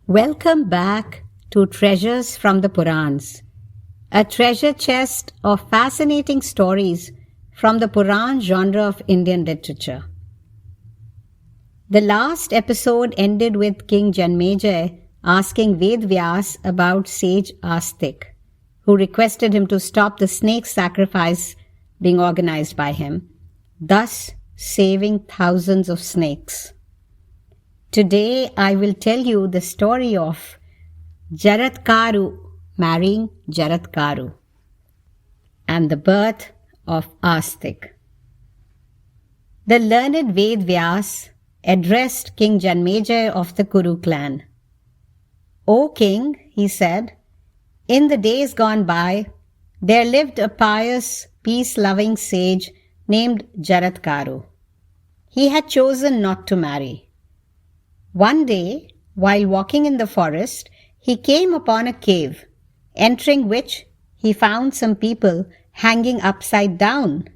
Welcome back to Treasures from the Purans, a treasure chest of fascinating stories from the Puran genre of Indian literature. The last episode ended with King Janmejaya asking Ved Vyas about sage Astik, who requested him to stop the snake sacrifice being organized by him, thus saving thousands of snakes. Today I will tell you the story of Jaratkaaru marrying Jaratkaaru and the birth of Astik. The learned Ved Vyas addressed King Janmejaya of the Kuru clan. "O king," he said, "in the days gone by, there lived a pious, peace-loving sage named Jaratkaaru. He had chosen not to marry. One day, while walking in the forest, he came upon a cave, entering which he found some people hanging upside down.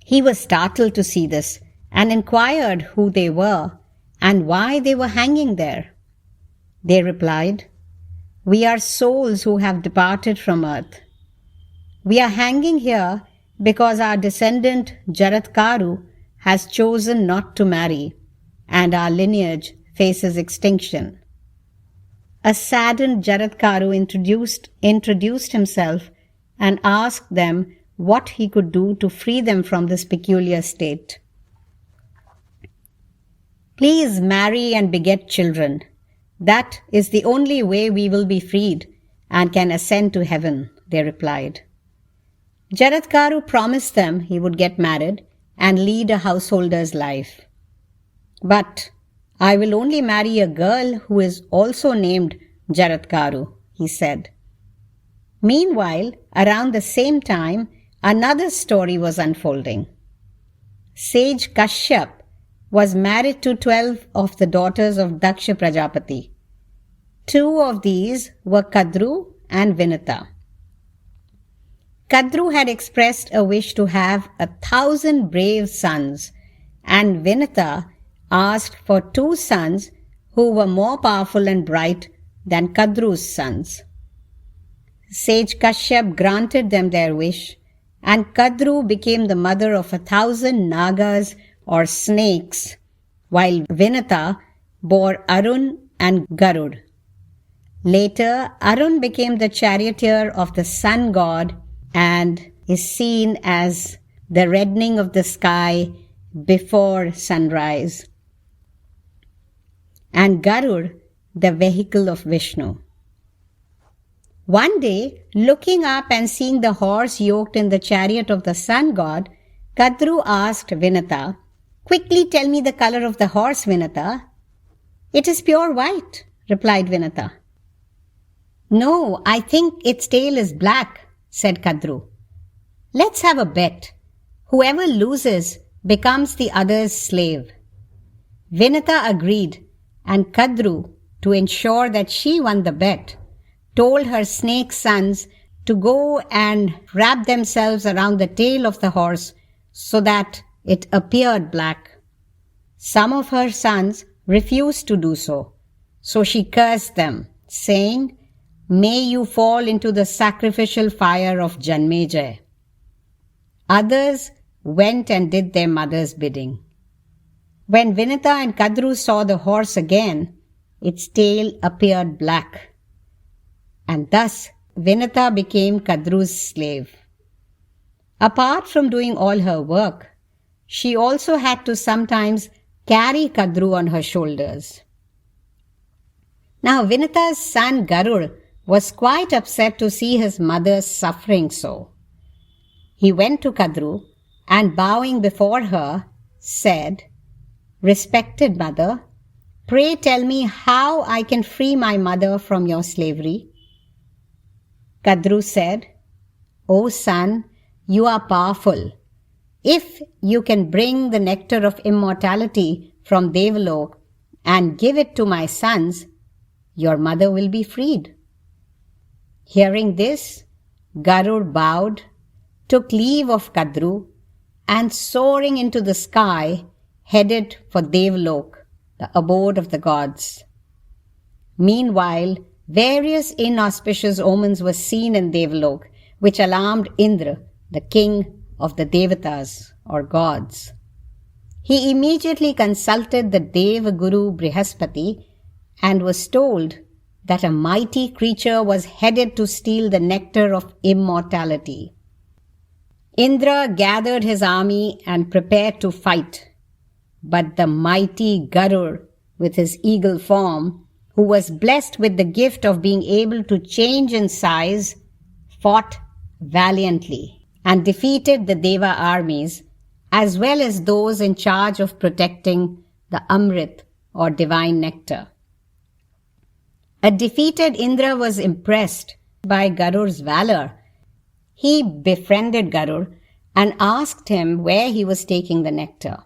He was startled to see this and inquired who they were and why they were hanging there. They replied, 'We are souls who have departed from earth. We are hanging here because our descendant Jaratkaaru has chosen not to marry, and our lineage faces extinction.' A saddened Jaratkaaru introduced himself and asked them what he could do to free them from this peculiar state. 'Please marry and beget children. That is the only way we will be freed and can ascend to heaven,' they replied. Jaratkaaru promised them he would get married and lead a householder's life. 'But I will only marry a girl who is also named Jaratkaaru,' he said. Meanwhile, around the same time, another story was unfolding. Sage Kashyap was married to 12 of the daughters of Daksha Prajapati. 2 of these were Kadru and Vinata. Kadru had expressed a wish to have 1,000 brave sons, and Vinata asked for 2 sons who were more powerful and bright than Kadru's sons. Sage Kashyap granted them their wish, and Kadru became the mother of 1,000 Nagas or snakes, while Vinata bore Arun and Garud. Later, Arun became the charioteer of the sun god and is seen as the reddening of the sky before sunrise, and Garud, the vehicle of Vishnu. One day, looking up and seeing the horse yoked in the chariot of the sun god, Kadru asked Vinata, "Quickly tell me the color of the horse, Vinata." "It is pure white," replied Vinata. "No, I think its tail is black," said Kadru. "Let's have a bet. Whoever loses becomes the other's slave." Vinata agreed, and Kadru, to ensure that she won the bet, told her snake sons to go and wrap themselves around the tail of the horse so that it appeared black. Some of her sons refused to do so, so she cursed them, saying, "May you fall into the sacrificial fire of Janmejaya." Others went and did their mother's bidding. When Vinata and Kadru saw the horse again, its tail appeared black, and thus Vinata became Kadru's slave. Apart from doing all her work, she also had to sometimes carry Kadru on her shoulders. Now Vinata's son Garud was quite upset to see his mother suffering so. He went to Kadru and, bowing before her, said, "Respected mother, pray tell me how I can free my mother from your slavery." Kadru said, "O son, you are powerful. If you can bring the nectar of immortality from Devalok and give it to my sons, your mother will be freed." Hearing this, Garud bowed, took leave of Kadru, and soaring into the sky, headed for Devalok, the abode of the gods. Meanwhile, various inauspicious omens were seen in Devalok, which alarmed Indra, the king of the Devatas or gods. He immediately consulted the Deva Guru Brihaspati and was told that a mighty creature was headed to steal the nectar of immortality. Indra gathered his army and prepared to fight, but the mighty Garur, with his eagle form, who was blessed with the gift of being able to change in size, fought valiantly and defeated the Deva armies as well as those in charge of protecting the Amrit or divine nectar. A defeated Indra was impressed by Garur's valor. He befriended Garur and asked him where he was taking the nectar.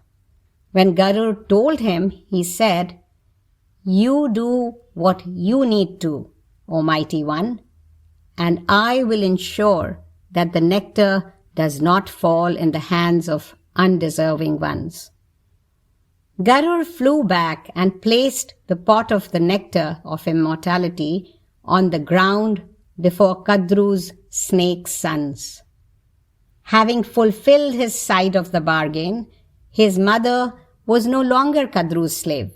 When Garur told him, he said, "You do what you need to, O mighty one, and I will ensure that the nectar does not fall in the hands of undeserving ones." Garur flew back and placed the pot of the nectar of immortality on the ground before Kadru's snake sons. Having fulfilled his side of the bargain, his mother was no longer Kadru's slave.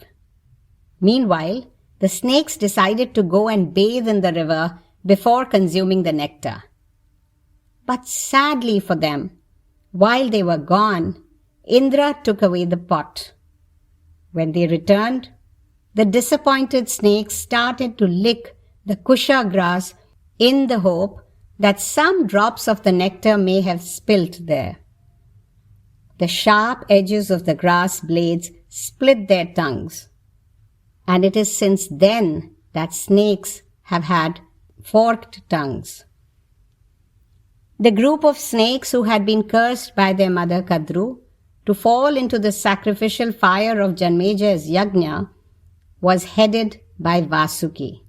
Meanwhile, the snakes decided to go and bathe in the river before consuming the nectar. But sadly for them, while they were gone, Indra took away the pot. When they returned, the disappointed snakes started to lick the kusha grass in the hope that some drops of the nectar may have spilt there. The sharp edges of the grass blades split their tongues, and it is since then that snakes have had forked tongues. The group of snakes who had been cursed by their mother Kadru to fall into the sacrificial fire of Janmejaya's yajna was headed by Vasuki.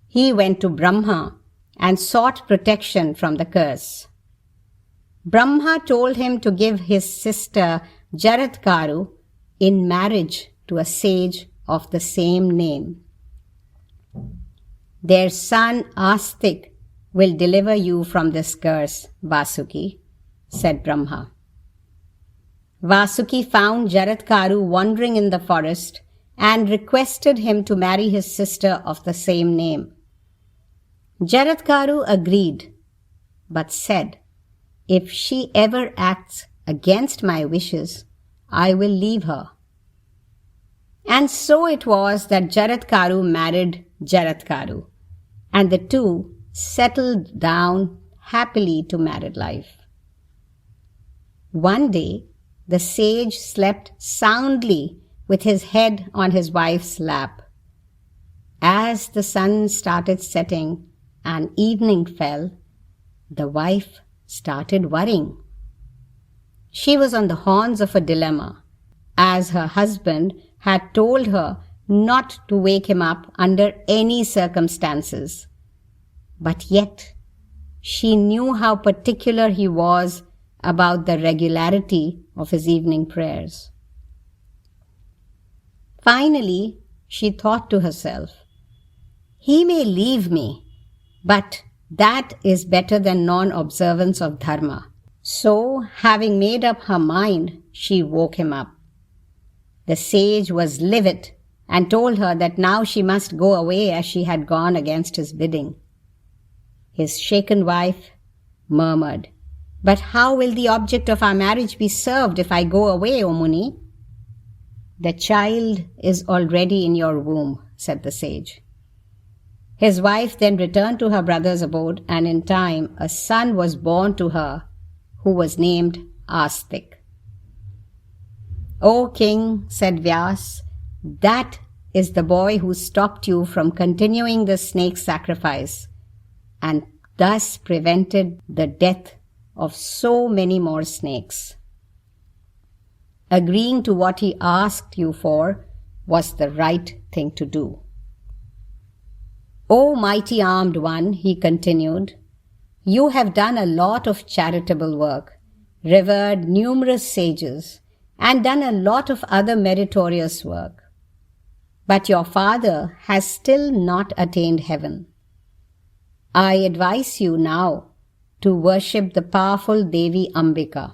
He went to Brahma and sought protection from the curse. Brahma told him to give his sister Jaratkaaru in marriage to a sage of the same name. "Their son Astik will deliver you from this curse, Vasuki," said Brahma. Vasuki found Jaratkaaru wandering in the forest and requested him to marry his sister of the same name. Jaratkaaru agreed, but said, "If she ever acts against my wishes, I will leave her." And so it was that Jaratkaaru married Jaratkaaru, and the two settled down happily to married life. One day, the sage slept soundly with his head on his wife's lap. As the sun started setting and evening fell, the wife started worrying. She was on the horns of a dilemma, as her husband had told her not to wake him up under any circumstances. But yet, she knew how particular he was about the regularity of his evening prayers. Finally, she thought to herself, "He may leave me, but that is better than non-observance of dharma." So, having made up her mind, she woke him up. The sage was livid and told her that now she must go away as she had gone against his bidding. His shaken wife murmured, "But how will the object of our marriage be served if I go away, O Muni?" "The child is already in your womb," said the sage. His wife then returned to her brother's abode, and in time a son was born to her, who was named Astik. "O king," said Vyas, "that is the boy who stopped you from continuing the snake sacrifice, and thus prevented the death of so many more snakes. Agreeing to what he asked you for was the right thing to do." "O mighty armed one," he continued, "you have done a lot of charitable work, revered numerous sages, and done a lot of other meritorious work. but your father has still not attained heaven. I advise you now to worship the powerful Devi Ambika.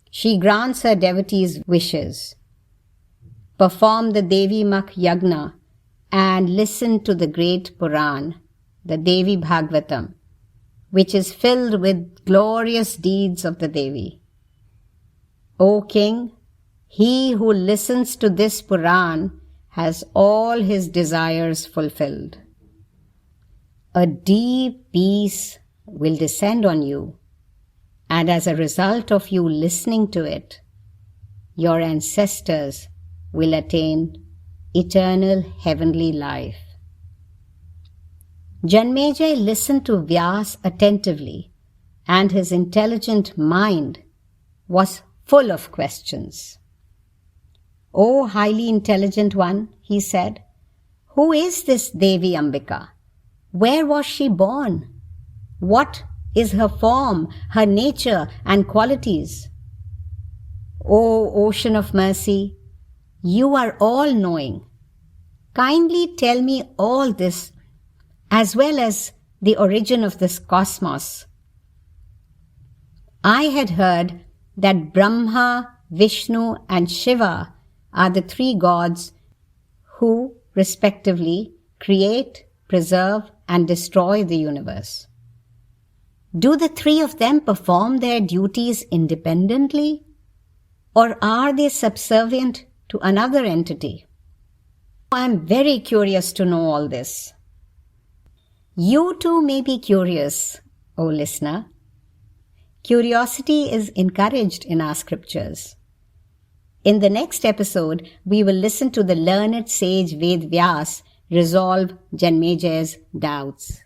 She grants her devotees wishes. Perform the Devi Mak Yagna and listen to the great Puran, the Devi Bhagavatam, which is filled with glorious deeds of the Devi. O King, he who listens to this Puran has all his desires fulfilled. A deep peace will descend on you, and as a result of you listening to it, your ancestors will attain eternal heavenly life. Janmejaya listened to Vyas attentively, and his intelligent mind was full of questions. O highly intelligent one, he said, who is this Devi Ambika? Where was she born? What is her form, her nature and qualities? O ocean of mercy, you are all-knowing. Kindly tell me all this, as well as the origin of this cosmos. I had heard that Brahma, Vishnu and Shiva are the three gods who, respectively, create, preserve and destroy the universe. Do the three of them perform their duties independently, or are they subservient to another entity? I am very curious to know all this. You too may be curious, O listener. Curiosity is encouraged in our scriptures. In the next episode, we will listen to the learned sage Ved Vyas resolve Janmejaya's doubts.